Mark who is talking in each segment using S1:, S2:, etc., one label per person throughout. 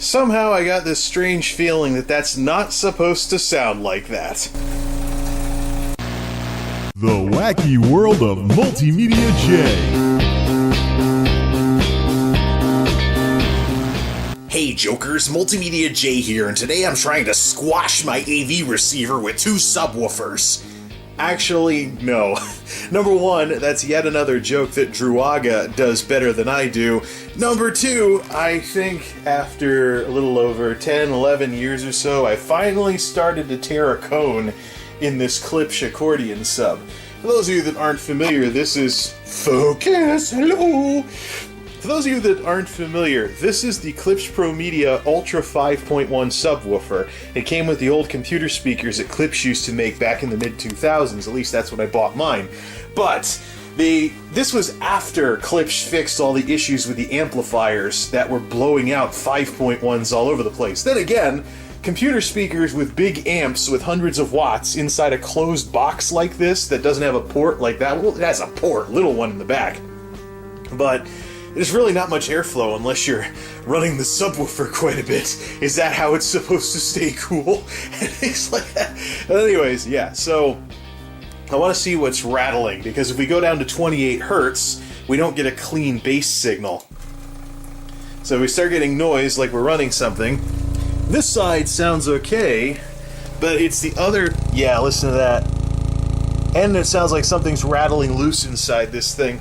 S1: Somehow I got this strange feeling that that's not supposed to sound like that.
S2: The wacky world of MultimediaJay.
S3: Hey Jokers, MultimediaJay here, and today I'm trying to squash my AV receiver with 2 subwoofers.
S1: Actually, no. Number one, that's yet another joke that Druaga does better than I do. Number two, I think after a little over 10, 11 years or so, I finally started to tear a cone in this Klipsch accordion sub. For those of you that aren't familiar, this is... Focus! Hello! For those of you that aren't familiar, this is the Klipsch Promedia Ultra 5.1 subwoofer. It came with the old computer speakers that Klipsch used to make back in the mid-2000s, at least that's when I bought mine. But this was after Klipsch fixed all the issues with the amplifiers that were blowing out 5.1s all over the place. Then again, computer speakers with big amps with hundreds of watts inside a closed box like this that doesn't have a port like that, well, it has a port, little one in the back. But there's really not much airflow unless you're running the subwoofer quite a bit. Is that how it's supposed to stay cool? And things like that. But anyways, yeah, so I want to see what's rattling, because if we go down to 28 hertz, we don't get a clean bass signal. So we start getting noise like we're running something. This side sounds okay, but it's the other... Yeah, listen to that. And it sounds like something's rattling loose inside this thing.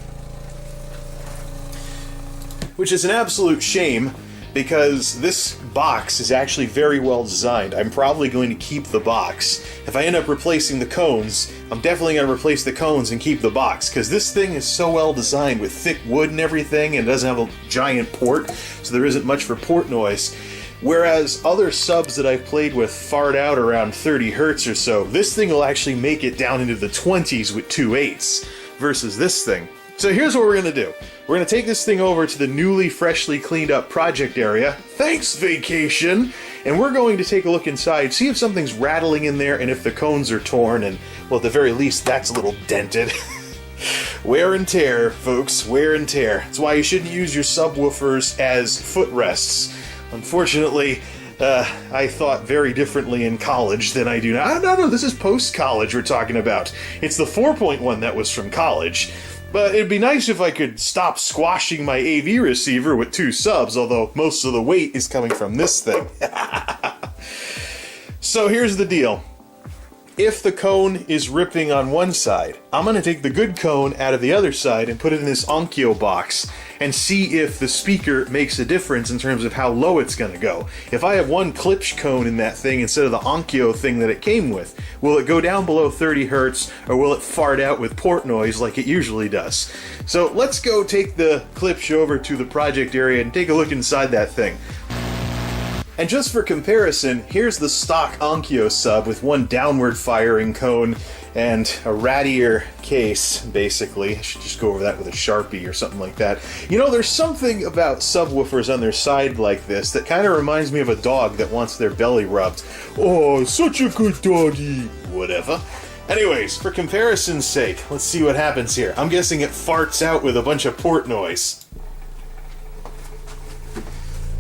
S1: Which is an absolute shame, because this box is actually very well designed. I'm probably going to keep the box. If I end up replacing the cones, I'm definitely going to replace the cones and keep the box, because this thing is so well designed with thick wood and everything, and it doesn't have a giant port, so there isn't much for port noise. Whereas other subs that I've played with fart out around 30 hertz or so, this thing will actually make it down into the 20s with 2 8s, versus this thing. So here's what we're going to do. We're going to take this thing over to the newly, freshly cleaned up project area. Thanks, vacation! And we're going to take a look inside, see if something's rattling in there, and if the cones are torn, and, well, at the very least, that's a little dented. Wear and tear, folks, wear and tear. That's why you shouldn't use your subwoofers as footrests. Unfortunately, I thought very differently in college than I do now. No, this is post-college we're talking about. It's the 4.1 that was from college. But it'd be nice if I could stop squashing my AV receiver with 2 subs, although most of the weight is coming from this thing. So here's the deal. If the cone is ripping on one side, I'm going to take the good cone out of the other side and put it in this Onkyo box and see if the speaker makes a difference in terms of how low it's going to go. If I have one Klipsch cone in that thing instead of the Onkyo thing that it came with, will it go down below 30 hertz, or will it fart out with port noise like it usually does? So let's go take the Klipsch over to the project area and take a look inside that thing. And just for comparison, here's the stock Onkyo sub with one downward firing cone and a rattier case, basically. I should just go over that with a Sharpie or something like that. You know, there's something about subwoofers on their side like this that kind of reminds me of a dog that wants their belly rubbed. Oh, such a good doggy! Whatever. Anyways, for comparison's sake, let's see what happens here. I'm guessing it farts out with a bunch of port noise.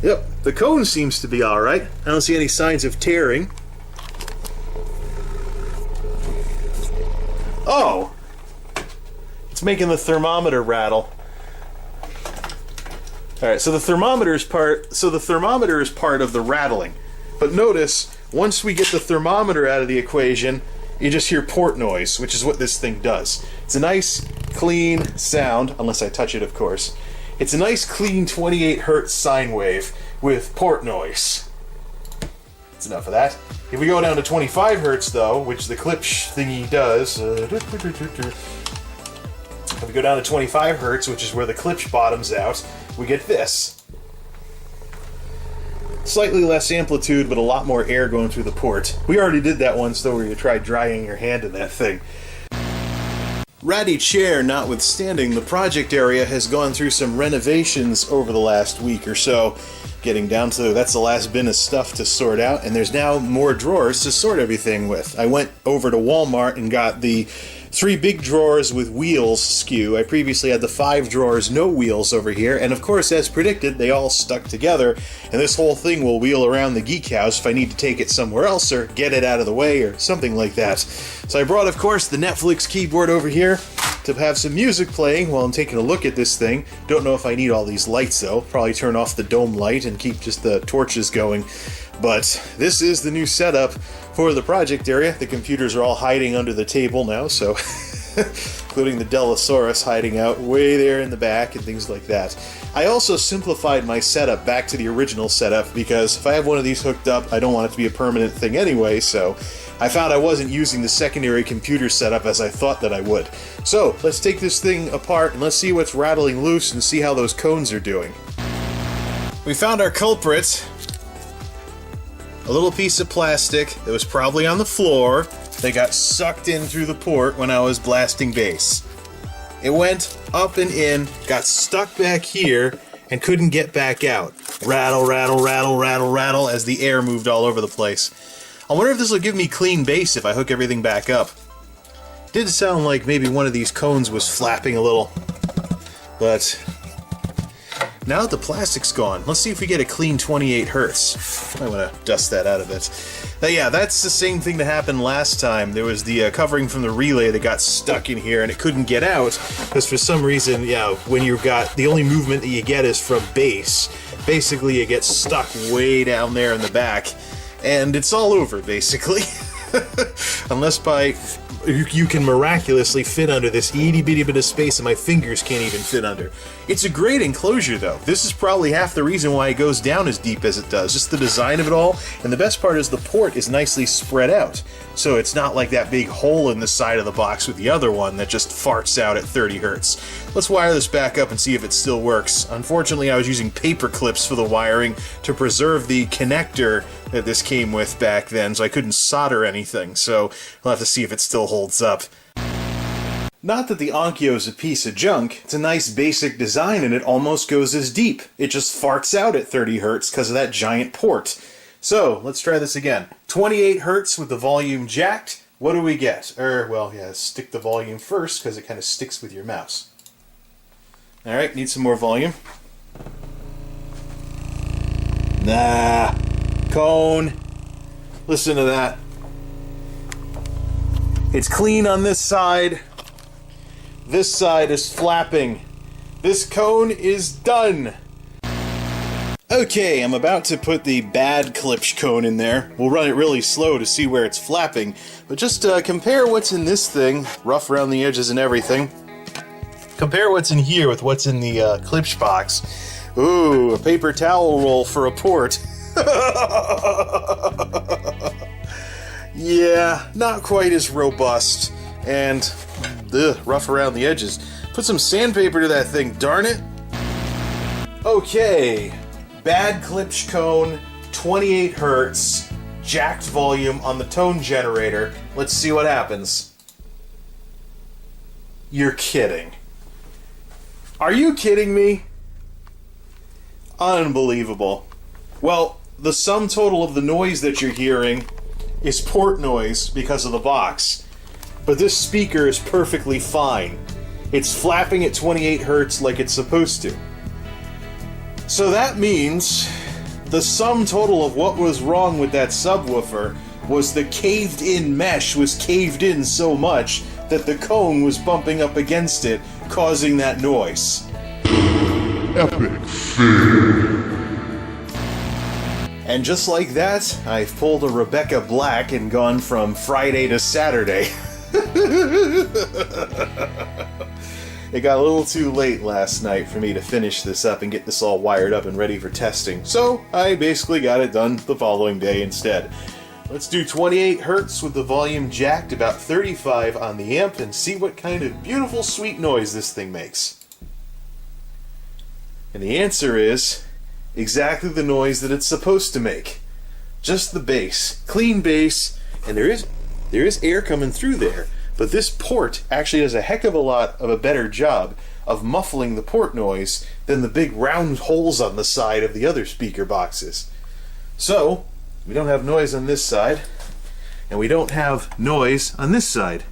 S1: Yep, the cone seems to be alright. I don't see any signs of tearing. Oh! It's making the thermometer rattle. Alright, so the thermometer is part of the rattling. But notice, once we get the thermometer out of the equation, you just hear port noise, which is what this thing does. It's a nice, clean sound, unless I touch it, of course. It's a nice, clean 28 hertz sine wave with port noise. That's enough of that. If we go down to 25 hertz, though, which the Klipsch thingy does, if we go down to 25 hertz, which is where the Klipsch bottoms out, we get this. Slightly less amplitude, but a lot more air going through the port. We already did that once, though, where you tried drying your hand in that thing. Ratty chair notwithstanding, the project area has gone through some renovations over the last week or so. getting down to that's the last bin of stuff to sort out, and there's now more drawers to sort everything with. I went over to Walmart and got the 3 big drawers with wheels SKU. I previously had the 5 drawers no wheels over here, and of course, as predicted, they all stuck together, and this whole thing will wheel around the geek house if I need to take it somewhere else or get it out of the way or something like that. So I brought, of course, the Netflix keyboard over here to have some music playing while I'm taking a look at this thing. Don't know if I need all these lights though. Probably turn off the dome light and keep just the torches going. But this is the new setup for the project area. The computers are all hiding under the table now, so including the Delosaurus hiding out way there in the back and things like that. I also simplified my setup back to the original setup because if I have one of these hooked up, I don't want it to be a permanent thing anyway, so I found I wasn't using the secondary computer setup as I thought that I would. So let's take this thing apart and let's see what's rattling loose and see how those cones are doing. We found our culprit. A little piece of plastic that was probably on the floor that got sucked in through the port when I was blasting bass. It went up and in, got stuck back here, and couldn't get back out. Rattle, rattle, rattle, rattle, rattle as the air moved all over the place. I wonder if this will give me clean bass if I hook everything back up. Did sound like maybe one of these cones was flapping a little, but now that the plastic's gone, let's see if we get a clean 28 hertz. I want to dust that out of it. Yeah, that's the same thing that happened last time. There was the covering from the relay that got stuck in here and it couldn't get out because for some reason, when you've got the only movement that you get is from bass, basically it gets stuck way down there in the back and it's all over basically. Unless you can miraculously fit under this itty bitty bit of space that my fingers can't even fit under. It's a great enclosure though. This is probably half the reason why it goes down as deep as it does. Just the design of it all, and the best part is the port is nicely spread out. So it's not like that big hole in the side of the box with the other one that just farts out at 30 hertz. Let's wire this back up and see if it still works. Unfortunately, I was using paper clips for the wiring to preserve the connector that this came with back then, so I couldn't solder anything, so we'll have to see if it still holds up. Not that the Onkyo is a piece of junk, it's a nice basic design and it almost goes as deep. It just farts out at 30 hertz because of that giant port. So, let's try this again. 28 hertz with the volume jacked. What do we get? Stick the volume first because it kind of sticks with your mouse. Alright, need some more volume. Nah. Cone. Listen to that. It's clean on this side. This side is flapping. This cone is done. Okay, I'm about to put the bad Klipsch cone in there. We'll run it really slow to see where it's flapping, but just compare what's in this thing, rough around the edges and everything. Compare what's in here with what's in the Klipsch box. Ooh, a paper towel roll for a port. Yeah, not quite as robust, and rough around the edges. Put some sandpaper to that thing, darn it. Okay, bad Klipsch cone, 28 hertz, jacked volume on the tone generator. Let's see what happens. You're kidding. Are you kidding me? Unbelievable. Well, the sum total of the noise that you're hearing is port noise because of the box. But this speaker is perfectly fine. It's flapping at 28 hertz like it's supposed to. So that means the sum total of what was wrong with that subwoofer was the caved-in mesh was caved in so much that the cone was bumping up against it, causing that noise.
S2: Epic fail.
S1: And just like that, I've pulled a Rebecca Black and gone from Friday to Saturday. It got a little too late last night for me to finish this up and get this all wired up and ready for testing, so I basically got it done the following day instead. Let's do 28 hertz with the volume jacked, about 35 on the amp, and see what kind of beautiful sweet noise this thing makes. And the answer is exactly the noise that it's supposed to make. Just the bass. Clean bass, and there is air coming through there, but this port actually does a heck of a lot of a better job of muffling the port noise than the big round holes on the side of the other speaker boxes. So, we don't have noise on this side, and we don't have noise on this side.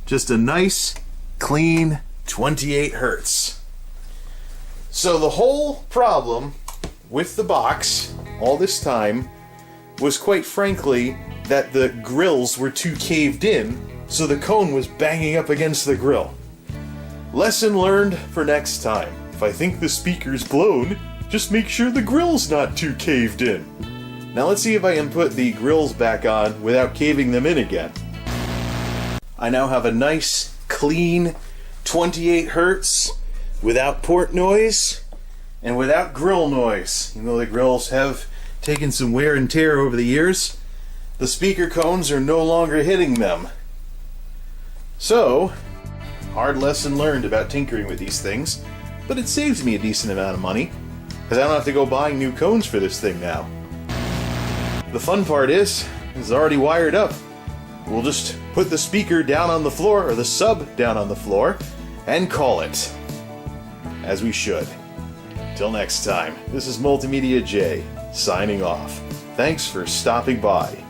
S1: Just a nice, clean 28 hertz. So the whole problem with the box all this time was, quite frankly, that the grills were too caved in, so the cone was banging up against the grill. Lesson learned for next time. If I think the speaker's blown, just make sure the grill's not too caved in. Now let's see if I can put the grills back on without caving them in again. I now have a nice, clean 28 hertz without port noise and without grill noise. Even though the grills have taken some wear and tear over the years, the speaker cones are no longer hitting them. So, hard lesson learned about tinkering with these things, but it saves me a decent amount of money, because I don't have to go buying new cones for this thing now. The fun part is, it's already wired up. We'll just put the speaker down on the floor, or the sub down on the floor, and call it. As we should. Till next time, this is MultimediaJay, signing off. Thanks for stopping by.